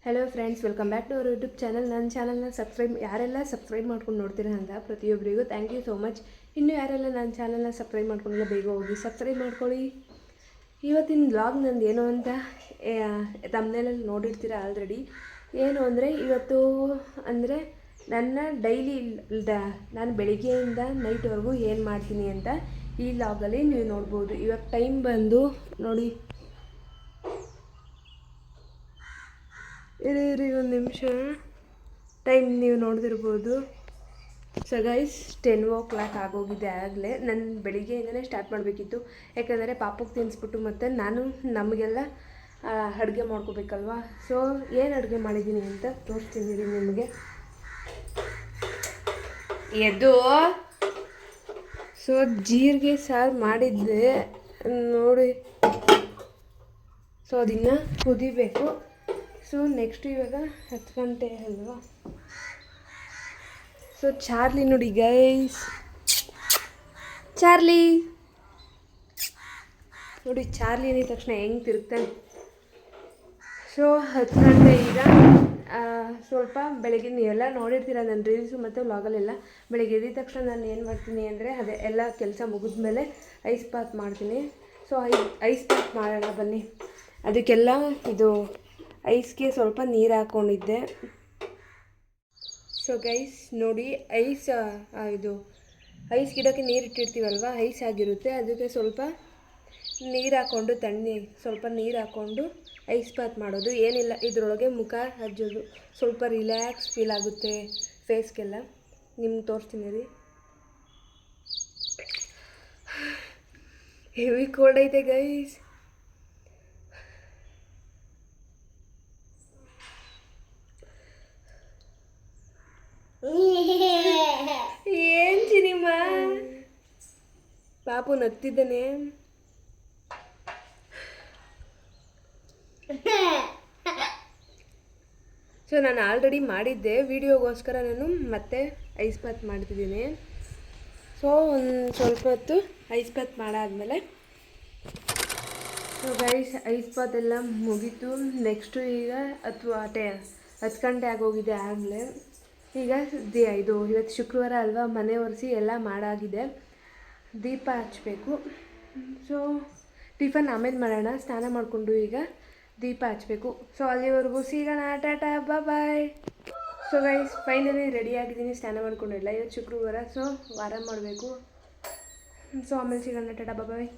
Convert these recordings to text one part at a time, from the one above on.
Hello friends, welcome back to our YouTube channel. ನನ್ನ ಚಾನಲ್ನ ಯಾರೆಲ್ಲ ಸಬ್ಸ್ಕ್ರೈಬ್ ಮಾಡ್ಕೊಂಡು ನೋಡ್ತೀರಾ ಅಂತ ಪ್ರತಿಯೊಬ್ಬರಿಗೂ ಥ್ಯಾಂಕ್ ಯು ಸೋ ಮಚ್. ಇನ್ನೂ ಯಾರೆಲ್ಲ ನನ್ನ ಚಾನಲ್ನ ಸಬ್ಸ್ಕ್ರೈಬ್ ಮಾಡ್ಕೊಂಡಿಲ್ಲ ಬೇಗ ಹೋಗಿ ಸಬ್ಸ್ಕ್ರೈಬ್ ಮಾಡ್ಕೊಳ್ಳಿ. ಇವತ್ತಿನ ವ್ಲಾಗ್ ನಂದು ಏನು ಅಂತ ತಮ್ಮನೇಲಲ್ಲಿ ನೋಡಿರ್ತೀರ ಆಲ್ರೆಡಿ. ಏನು ಅಂದರೆ ಇವತ್ತು ಅಂದರೆ ನನ್ನ ಡೈಲಿ ನಾನು ಬೆಳಿಗ್ಗೆಯಿಂದ ನೈಟ್ವರೆಗೂ ಏನು ಮಾಡ್ತೀನಿ ಅಂತ ಈ ವ್ಲಾಗಲ್ಲಿ ನೀವು ನೋಡ್ಬೋದು. ಇವಾಗ ಟೈಮ್ ಬಂದು ನೋಡಿ, ಇರಿ ಒಂದು ನಿಮಿಷ, ಟೈಮ್ ನೀವು ನೋಡ್ದಿರ್ಬೋದು. ಸೊ ಗೈಸ್ 10 o'clock ಆಗೋಗಿದೆ. ಆಗಲೇ ನಾನು ಬೆಳಿಗ್ಗೆಯಿಂದಲೇ ಸ್ಟಾರ್ಟ್ ಮಾಡಬೇಕಿತ್ತು, ಯಾಕಂದರೆ ಪಾಪಕ್ಕೆ ತಿನ್ನಿಸ್ಬಿಟ್ಟು ಮತ್ತು ನಾನು ನಮಗೆಲ್ಲ ಅಡುಗೆ ಮಾಡ್ಕೋಬೇಕಲ್ವ. ಸೊ ಏನು ಅಡುಗೆ ಮಾಡಿದ್ದೀನಿ ಅಂತ ತೋರಿಸ್ತೀನಿ ನಿಮಗೆ. ಎದ್ದು ಸೊ ಜೀರಿಗೆ ಸಾರು ಮಾಡಿದ್ದೆ ನೋಡಿ. ಸೊ ಅದನ್ನು ಕುದಿಬೇಕು. ಸೊ ನೆಕ್ಸ್ಟ್ ಇವಾಗ 10 ಗಂಟೆ ಅಲ್ವಾ. ಸೊ ಚಾರ್ಲಿ ನೋಡಿ ಗೈಸ್, ಚಾರ್ಲಿ ನೋಡಿ, ಚಾರ್ಲಿ ಅಂದಿದ ತಕ್ಷಣ ಹೆಂಗೆ ತಿರುಗ್ತಾನೆ. ಸೊ 10 ಗಂಟೆ ಈಗ. ಸ್ವಲ್ಪ ಬೆಳಗ್ಗೆ ನೀವೆಲ್ಲ ನೋಡಿರ್ತೀರ ನನ್ನ ರೀಲ್ಸು ಮತ್ತು ವ್ಲಾಗಲ್ಲೆಲ್ಲ. ಬೆಳಗ್ಗೆ ಎದ್ದ ತಕ್ಷಣ ನಾನು ಏನು ಮಾಡ್ತೀನಿ ಅಂದರೆ ಅದೇ ಎಲ್ಲ ಕೆಲಸ ಮುಗಿದ್ಮೇಲೆ ಐಸ್ ಬಾತ್ ಮಾಡ್ತೀನಿ. ಸೊ ಐಸ್ ಬಾತ್ ಮಾಡೋಣ ಬನ್ನಿ. ಅದಕ್ಕೆಲ್ಲ ಇದು ಐಸ್ಗೆ ಸ್ವಲ್ಪ ನೀರು ಹಾಕ್ಕೊಂಡಿದ್ದೆ. ಸೊ ಗೈಸ್ ನೋಡಿ, ಇದು ಐಸ್ ಗಿಡಕ್ಕೆ ನೀರು ಇಟ್ಟಿರ್ತೀವಲ್ವ, ಐಸ್ ಆಗಿರುತ್ತೆ. ಅದಕ್ಕೆ ಸ್ವಲ್ಪ ನೀರು ಹಾಕ್ಕೊಂಡು ಸ್ವಲ್ಪ ನೀರು ಹಾಕ್ಕೊಂಡು ಐಸ್ ಬಾತ್ ಮಾಡೋದು. ಏನಿಲ್ಲ, ಇದರೊಳಗೆ ಮುಖ ಹಜ್ಜೋದು, ಸ್ವಲ್ಪ ರಿಲ್ಯಾಕ್ಸ್ ಫೀಲ್ ಆಗುತ್ತೆ ಫೇಸ್ಗೆಲ್ಲ. ನಿಮ್ಗೆ ತೋರಿಸ್ತೀನಿ ರೀ. ಹೆವಿ ಕೋಲ್ಡ್ ಐತೆ ಗೈಸ್. ಏನು ಚಿನಿಮ್ಮ, ಪಾಪು ನಗ್ತಿದ್ದಾನೆ. ಸೊ ನಾನು ಆಲ್ರೆಡಿ ಮಾಡಿದ್ದೆ ವಿಡಿಯೋಗೋಸ್ಕರ, ನಾನು ಮತ್ತೆ ಐಸ್ ಬಾತ್ ಮಾಡ್ತಿದ್ದೀನಿ. ಸೊ ಒಂದು ಸ್ವಲ್ಪ ಹೊತ್ತು ಐಸ್ ಬಾತ್ ಮಾಡಾದಮೇಲೆ, ಸೊ ಗೈಸ್ ಐಸ್ ಬಾತ್ ಎಲ್ಲ ಮುಗೀತು. ನೆಕ್ಸ್ಟು ಈಗ 10 ಗಂಟೆ ಆಗೋಗಿದೆ ಆಗಲೇ. ಈಗ ಇವತ್ತು ಶುಕ್ರವಾರ ಅಲ್ವಾ, ಮನೆ ಒರೆಸಿ ಎಲ್ಲ ಮಾಡಾಗಿದೆ. ದೀಪ ಹಚ್ಚಬೇಕು. ಸೊ ಟಿಫನ್ ಆಮೇಲೆ ಮಾಡೋಣ, ಸ್ನಾನ ಮಾಡಿಕೊಂಡು ಈಗ ದೀಪ ಹಚ್ಚಬೇಕು. ಸೊ ಅಲ್ಲಿವರೆಗೂ ಸಿಗೋಣ, ಟಾಟಾ ಬಾಯ್. ಸೊ ಗೈಸ್ ಫೈನಲಿ ರೆಡಿಯಾಗಿದ್ದೀನಿ, ಸ್ನಾನ ಮಾಡ್ಕೊಂಡಿಲ್ಲ. ಇವತ್ತು ಶುಕ್ರವಾರ, ಸೊ ವಾರ ಮಾಡಬೇಕು. ಸೊ ಆಮೇಲೆ ಸಿಗೋಣ, ಟಾಟಾ ಬಾಯ್.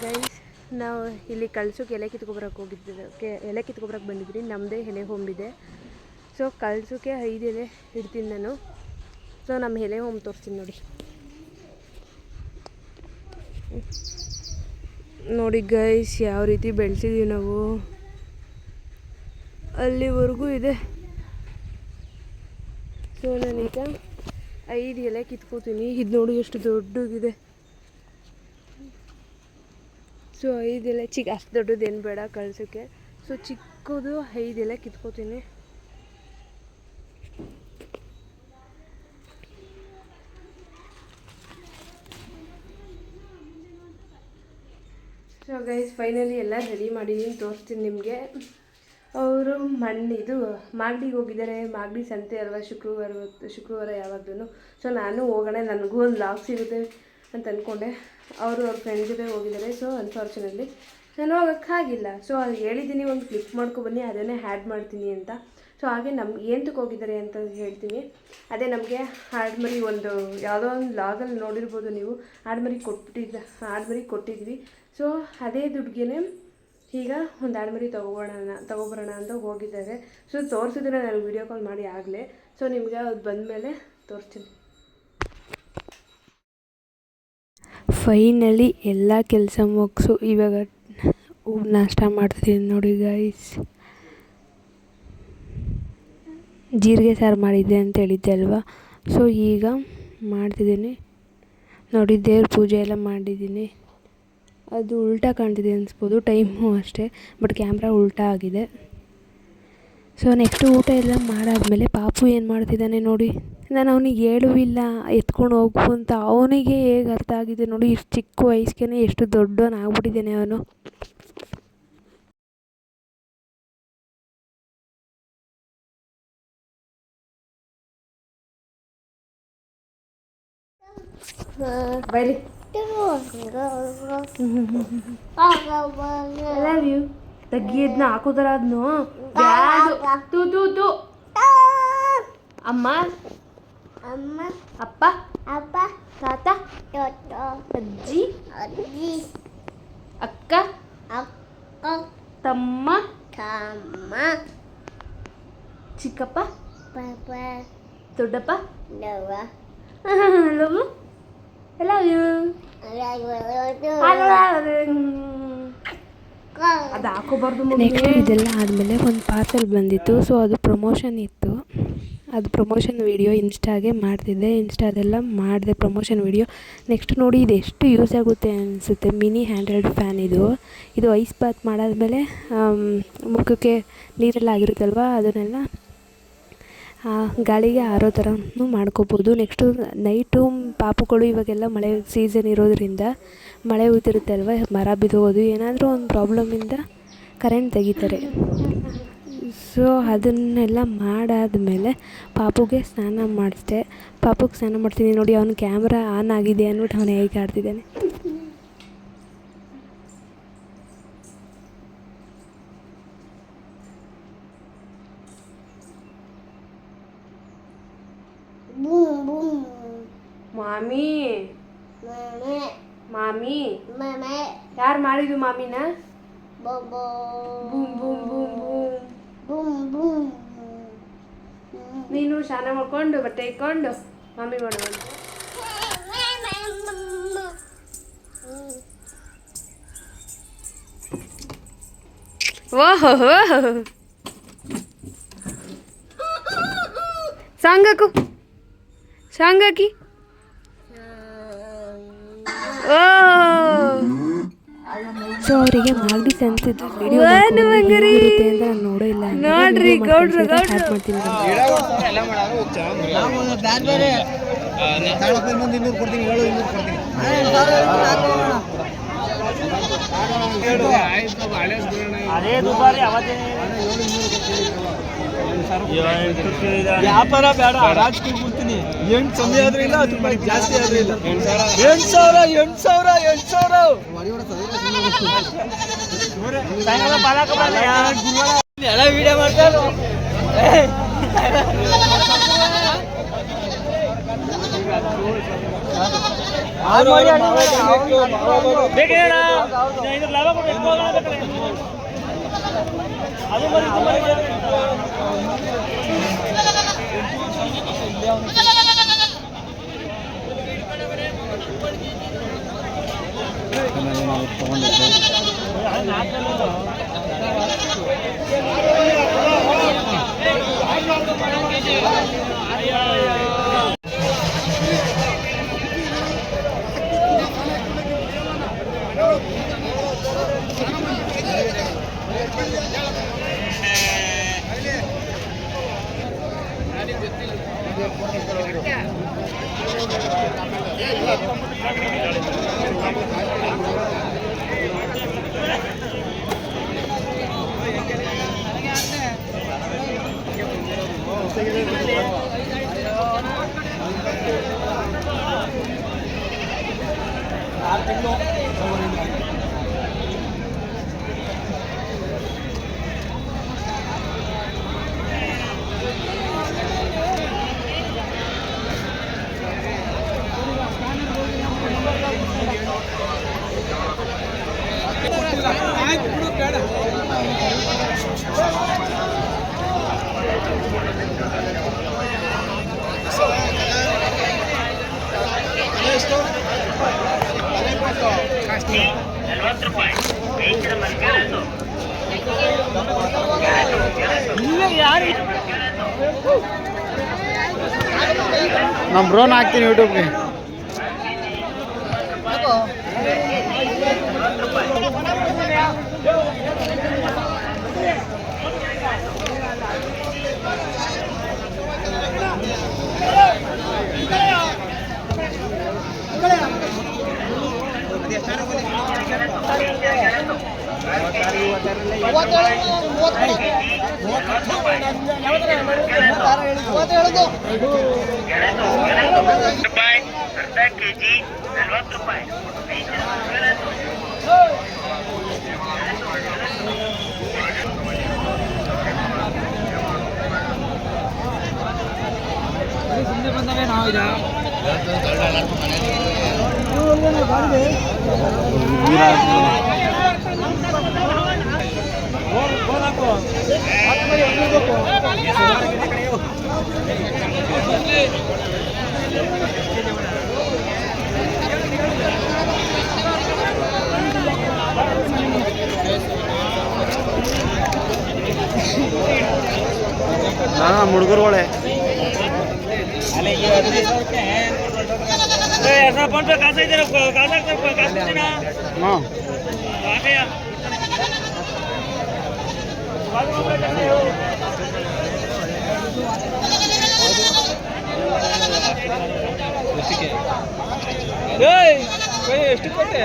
ಗೈಸ್ ನಾವು ಇಲ್ಲಿ ಕಳ್ಸೋಕೆ ಎಲೆ ಕಿತ್ಕೊಬರಕ್ಕೆ ಬಂದಿದ್ರಿ. ನಮ್ಮದೇ ಎಲೆ ಹೊಂಬಿದೆ. ಸೊ ಕಳ್ಸೋಕ್ಕೆ 5 ಎಲೆ ಇಡ್ತೀನಿ ನಾನು. ಸೊ ನಮ್ಮ ಎಲೆ ಹೋಮ್ ತೋರಿಸ್ತೀನಿ ನೋಡಿ ಗೈಸ್, ಯಾವ ರೀತಿ ಬೆಳೆಸಿದ್ದೀವಿ ನಾವು. ಅಲ್ಲಿವರೆಗೂ ಇದೆ. ಸೊ ನಾನೀಗ 5 ಎಲೆ ಕಿತ್ಕೋತೀನಿ. ಇದು ನೋಡಿ ಎಷ್ಟು ದೊಡ್ಡಗಿದೆ. ಸೊ 5 ಎಲೆ ಅಷ್ಟು ದೊಡ್ಡದೇನು ಬೇಡ ಕಳ್ಸೋಕ್ಕೆ. ಸೊ ಚಿಕ್ಕದು 5 ಎಲೆ ಕಿತ್ಕೋತೀನಿ. ಸೊ ಗೈಸ್ ಫೈನಲಿ ಎಲ್ಲ ರೆಡಿ ಮಾಡಿದ್ದೀನಿ, ತೋರಿಸ್ತೀನಿ ನಿಮಗೆ. ಅವರು ಮಾಗಡಿಗೆ ಹೋಗಿದ್ದಾರೆ. ಮಾಗಡಿ ಸಂತೆ ಅಲ್ವಾ, ಶುಕ್ರವಾರ ಯಾವಾಗಲೂ. ಸೊ ನಾನು ಹೋಗೋಣ, ನನಗೂ ಒಂದು ಲಾಗ್ ಸಿಗುತ್ತೆ ಅಂತ ಅಂದ್ಕೊಂಡೆ. ಅವರು ಅವ್ರ ಫ್ರೆಂಡ್ ಜೊತೆ ಹೋಗಿದ್ದಾರೆ. ಸೊ ಅನ್ಫಾರ್ಚುನೇಟ್ಲಿ ನಾನು ಹೋಗೋಕ್ಕಾಗಿಲ್ಲ. ಸೊ ಅದು ಹೇಳಿದ್ದೀನಿ, ಒಂದು ಕ್ಲಿಕ್ ಮಾಡ್ಕೊಬನ್ನಿ, ಅದನ್ನೇ ಹ್ಯಾಡ್ ಮಾಡ್ತೀನಿ ಅಂತ. ಸೊ ಹಾಗೆ ನಮ್ಗೆ ಏನಕ್ಕೆ ಹೋಗಿದ್ದಾರೆ ಅಂತ ಹೇಳ್ತೀನಿ. ಅದೇ ನಮಗೆ ಆಡ್ಮರಿ ಒಂದು ಯಾವುದೋ ಒಂದು ಲಾಗಲ್ಲಿ ನೋಡಿರ್ಬೋದು ನೀವು, ಆಡ್ಮರಿ ಕೊಟ್ಟಿದ್ವಿ. ಸೊ ಅದೇ ದುಡ್ಡಿಗೆ ಈಗ ಒಂದು ಆಡ್ಮರಿ ತೊಗೊಬರೋಣ ಅಂತ ಹೋಗಿದ್ದಾರೆ. ಸೊ ತೋರಿಸಿದ್ರೆ ನನಗೆ ವಿಡಿಯೋ ಕಾಲ್ ಮಾಡಿ ಆಗಲೇ. ಸೊ ನಿಮಗೆ ಅದು ಬಂದಮೇಲೆ ತೋರಿಸ್ತೀನಿ. ಫೈನಲಿ ಎಲ್ಲ ಕೆಲಸ ಮುಗಿಸು ಇವಾಗ ನಾಷ್ಟ ಮಾಡ್ತಿದ್ದೀನಿ ನೋಡಿ ಗೈಸ್. ಜೀರಿಗೆ ಸಾರು ಮಾಡಿದ್ದೆ ಅಂತ ಹೇಳಿದ್ದೆ ಅಲ್ವಾ. ಸೊ ಈಗ ಮಾಡ್ತಿದ್ದೀನಿ ನೋಡಿ. ದೇವ್ರ ಪೂಜೆ ಎಲ್ಲ ಮಾಡಿದ್ದೀನಿ. ಅದು ಉಲ್ಟಾ ಕಾಣ್ತಿದೆ ಅನಿಸ್ಬೋದು, ಟೈಮು ಅಷ್ಟೇ, ಬಟ್ ಕ್ಯಾಮ್ರಾ ಉಲ್ಟಾ ಆಗಿದೆ. ಸೊ ನೆಕ್ಸ್ಟು ಊಟ ಎಲ್ಲ ಮಾಡಾದಮೇಲೆ ಪಾಪು ಏನು ಮಾಡ್ತಿದ್ದಾನೆ ನೋಡಿ. ನಾನು ಅವನಿಗೆ ಹೇಳೂ ಇಲ್ಲ ಎತ್ಕೊಂಡು ಹೋಗು ಅಂತ. ಅವನಿಗೆ ಹೇಗೆ ಅರ್ಥ ಆಗಿದೆ ನೋಡಿ, ಇಷ್ಟು ಚಿಕ್ಕ ವಯಸ್ಸಿಗೆ ಎಷ್ಟು ದೊಡ್ಡವನಾಗ್ಬಿಟ್ಟಿದ್ದಾನೆ ಅವನು. ಬೈಲಿ ಲವ್ ಯು ತಗ್ಗಿದ್ನ ಹಾಕೋದ್ರ ಅದ್ನು ತೂ ತೂ ತೂ ಅಮ್ಮ ಅಮ್ಮ ಅಪ್ಪ ಅಪ್ಪ ತಾತ ತಾತ ಅಜ್ಜಿ ಅಜ್ಜಿ ಅಕ್ಕ ಅಕ್ಕ ತಮ್ಮ ತಮ್ಮ ಚಿಕ್ಕಪ್ಪ ಪಾಪ ದೊಡ್ಡಪ್ಪ ಲವ ಲವ್ ಲವ್ ಯು ಅದು ಹಾಕೋಬಾರ್ದು. ನೆಕ್ಸ್ಟ್ ಇದೆಲ್ಲ ಆದಮೇಲೆ ಒಂದು ಪಾರ್ಸೆಲ್ ಬಂದಿತ್ತು. ಸೊ ಅದು ಪ್ರಮೋಷನ್ ಇತ್ತು. ಅದು ಪ್ರಮೋಷನ್ ವೀಡಿಯೋ ಇನ್ಸ್ಟಾಗೆ ಮಾಡ್ತಿದ್ದೆ. ಇನ್ಸ್ಟಾದೆಲ್ಲ ಮಾಡಿದೆ ಪ್ರಮೋಷನ್ ವೀಡಿಯೋ. ನೆಕ್ಸ್ಟ್ ನೋಡಿ ಇದು ಎಷ್ಟು ಯೂಸ್ ಆಗುತ್ತೆ ಅನಿಸುತ್ತೆ. ಮಿನಿ ಹ್ಯಾಂಡ್ರೆಡ್ ಫ್ಯಾನ್ ಇದು ಐಸ್ ಬಾತ್ ಮಾಡಾದ್ಮೇಲೆ ಮುಖಕ್ಕೆ ನೀರೆಲ್ಲ ಆಗಿರುತ್ತಲ್ವ ಅದನ್ನೆಲ್ಲ ಗಾಳಿಗೆ ಆರೋ ಥರನೂ ಮಾಡ್ಕೋಬೋದು. ನೆಕ್ಸ್ಟು ನೈಟು ಪಾಪುಗಳು ಇವಾಗೆಲ್ಲ ಮಳೆ ಸೀಸನ್ ಇರೋದ್ರಿಂದ ಮಳೆ ಹುಯ್ತಿರುತ್ತೆ ಅಲ್ವ, ಮರ ಬಿದ್ದೋಗೋದು ಏನಾದರೂ ಒಂದು ಪ್ರಾಬ್ಲಮಿಂದ ಕರೆಂಟ್ ತೆಗಿತಾರೆ. ಸೊ ಅದನ್ನೆಲ್ಲ ಮಾಡಾದಮೇಲೆ ಪಾಪುಗೆ ಸ್ನಾನ ಮಾಡಿಸ್ದೆ. ಪಾಪುಗೆ ಸ್ನಾನ ಮಾಡ್ತೀನಿ ನೋಡಿ, ಅವನು ಕ್ಯಾಮ್ರಾ ಆನ್ ಆಗಿದೆ ಅಂದ್ಬಿಟ್ಟು ಅವನು ಹೇಗೆ ಆಡ್ತಿದ್ದಾನೆ. ಮಾಮಿ ಮಮ್ಮಿ ಮಾಮಿ ಮಮ್ಮಿ ಯಾರು ಮಾಡಿದ್ದು ಮಾಮಿನ? ಬೊಬೊ boom boom boom boom. Boom boom ನೀನು ಸ್ನಾನ ಮಾಡ್ಕೊಂಡು ಬಟ್ಟೆ ಇಕ್ಕೊಂಡು ಮಾಮಿ ಮಾಡೋಣ. ಓಹೋ ಸಾಂಗ್ ಹಾಕು, ಸಾಂಗ್ ಹಾಕಿ. ಸೊ ಅವರಿಗೆ ಮಾಗಡಿ ಅನ್ಸಿದ್ದು ವಿಡಿಯೋ ಇರುತ್ತೆ ಅಂತ ನಾನು ನೋಡೇ ಇಲ್ಲ. ನೋಡ್ರಿ ಗೌಡ್ರು ಸ್ಟಾರ್ಟ್ ಮಾಡ್ತೀನಿ. ವ್ಯಾಪಾರ ಬೇಡ, ರಾಜಕೀಯ ಕೊಡ್ತೀನಿ. 8 ಸಮಯ ಆದ್ರೂ ಇಲ್ಲ, ಅದ್ರ ಮೇಲೆ ಜಾಸ್ತಿ ಆದ್ರೂ ಇಲ್ಲ. 8,000 ಎಲ್ಲ ವಿಡಿಯೋ ಮಾಡ್ತಾರೆ. ನಮ್ಮ ಬ್ರೋನ್ ಹಾಕ್ತೀನಿ ಯೂಟ್ಯೂಬ್ಗೆ. ಸುಮ್ಮನೆ ಬಂದವೇ ನಾವು ಈಗ ಹುಡುಗರುಗಳೇ ಎಷ್ಟು ಕೊಟ್ಟೆ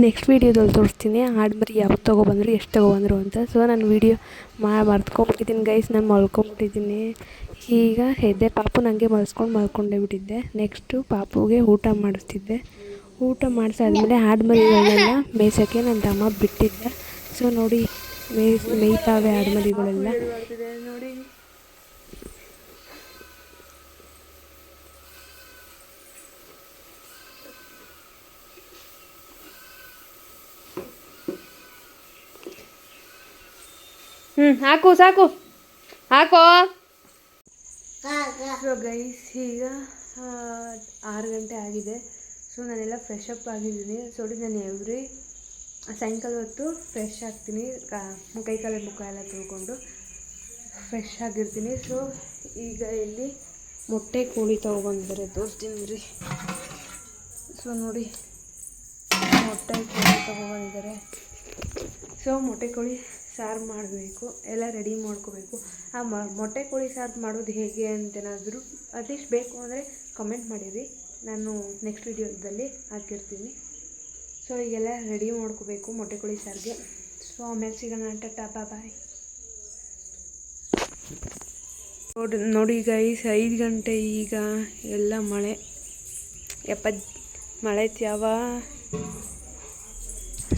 ನೆಕ್ಸ್ಟ್ ವೀಡಿಯೋದಲ್ಲಿ ತೋರಿಸ್ತೀನಿ ಆಡ್ಮರಿ ಯಾವಾಗ ತೊಗೊಬಂದರು ಎಷ್ಟು ತೊಗೊಬಂದರು ಅಂತ. ಸೊ ನಾನು ವೀಡಿಯೋ ಮರ್ತ್ಕೊಂಡ್ಬಿಟ್ಟಿದ್ದೀನಿ ಗೈಸ್, ನಾನು ಮಲ್ಕೊಂಬಿಟ್ಟಿದ್ದೀನಿ. ಈಗ ಎದ್ದೆ, ಪಾಪು ನನಗೆ ಮಲ್ಕೊಂಡೇ ಬಿಟ್ಟಿದ್ದೆ. ನೆಕ್ಸ್ಟು ಪಾಪುಗೆ ಊಟ ಮಾಡಿಸ್ತಿದ್ದೆ. ಊಟ ಮಾಡಿಸಾದ್ಮೇಲೆ ಆಡ್ಮರಿಗಳನ್ನೆಲ್ಲ ಮೇಯ್ಸೋಕ್ಕೆ ನನ್ನ ತಮ್ಮ ಬಿಟ್ಟಿದ್ದೆ. ಸೊ ನೋಡಿ ಮೇಯ್ತಾವೆ ಆಡ್ಮರಿಗಳೆಲ್ಲ ನೋಡಿ. ಹಾಕು ಸಾಕು ಹಾಕೋ. ಕಾಕ ಸೊ ಗೈಸ್ ಈಗ 6 ಗಂಟೆ ಆಗಿದೆ. ಸೊ ನಾನೆಲ್ಲ ಫ್ರೆಶ್ ಅಪ್ ಆಗಿದ್ದೀನಿ. ಸೊ ನಾನು ಸಾಯಂಕಾಲ ಹೊತ್ತು ಫ್ರೆಶ್ ಆಗ್ತೀನಿ, ಕೈ ಕಾಲ ಮುಖ ಎಲ್ಲ ತೊಳ್ಕೊಂಡು ಫ್ರೆಶ್ ಆಗಿರ್ತೀನಿ. ಸೊ ಈಗ ಇಲ್ಲಿ ಮೊಟ್ಟೆ ಕೋಳಿ ತೊಗೊಬಂದಿದ್ದಾರೆ, ತೋರಿಸ್ತೀನಿ ರೀ. ಸೊ ನೋಡಿ ಮೊಟ್ಟೆ ಕೋಳಿ ತೊಗೊಬಂದಿದ್ದಾರೆ. ಸೊ ಮೊಟ್ಟೆ ಕೋಳಿ ಸಾರು ಮಾಡಬೇಕು, ಎಲ್ಲ ರೆಡಿ ಮಾಡ್ಕೋಬೇಕು. ಆ ಮೊಟ್ಟೆ ಕೋಳಿ ಸಾರು ಮಾಡೋದು ಹೇಗೆ ಅಂತೇನಾದರೂ ಅಟ್ಲೀಸ್ಟ್ ಬೇಕು ಅಂದರೆ ಕಮೆಂಟ್ ಮಾಡಿರಿ, ನಾನು ನೆಕ್ಸ್ಟ್ ವೀಡಿಯೋದಲ್ಲಿ ಹಾಕಿರ್ತೀನಿ. ಸೊ ಈಗೆಲ್ಲ ರೆಡಿ ಮಾಡ್ಕೋಬೇಕು ಮೊಟ್ಟೆ ಕೋಳಿ ಸಾರಿಗೆ. ಸೊ ಆಮೇಲೆ ಸಿಗೋಣ, ಟಾಟಾ ಬಾಯ್. ನೋಡಿ ಗೈಸ್ 5 ಗಂಟೆ ಈಗ ಎಲ್ಲ ಮಳೆ ಮಳೆ ತ್ಯಾವ.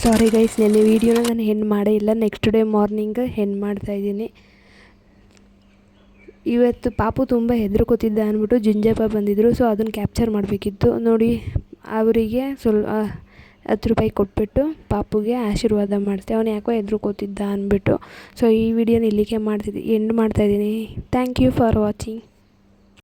ಸಾರಿ ಗೈಸ್, ನೆನ್ನೆ ವೀಡಿಯೋನ ನಾನು ಹೆಣ್ಣು ಮಾಡೇ ಇಲ್ಲ. ನೆಕ್ಸ್ಟ್ ಡೇ ಮಾರ್ನಿಂಗ್ ಹೆಣ್ಣು ಮಾಡ್ತಾಯಿದ್ದೀನಿ. ಇವತ್ತು ಪಾಪು ತುಂಬ ಹೆದರ್ಕೋತಿದ್ದ ಅಂದ್ಬಿಟ್ಟು ಜಿಂಜಪ್ಪ ಬಂದಿದ್ದರು. ಸೊ ಅದನ್ನು ಕ್ಯಾಪ್ಚರ್ ಮಾಡಬೇಕಿತ್ತು. ನೋಡಿ ಅವರಿಗೆ 10 ರೂಪಾಯಿ ಕೊಟ್ಬಿಟ್ಟು ಪಾಪುಗೆ ಆಶೀರ್ವಾದ ಮಾಡಿದೆ. ಅವನು ಯಾಕೋ ಹೆದರ್ಕೋತಿದ್ದ ಅಂದ್ಬಿಟ್ಟು. ಸೊ ಈ ವಿಡಿಯೋನ ಇಲ್ಲಿಗೆ ಎಂಡ್ ಮಾಡ್ತಾಯಿದ್ದೀನಿ. Thank you for watching.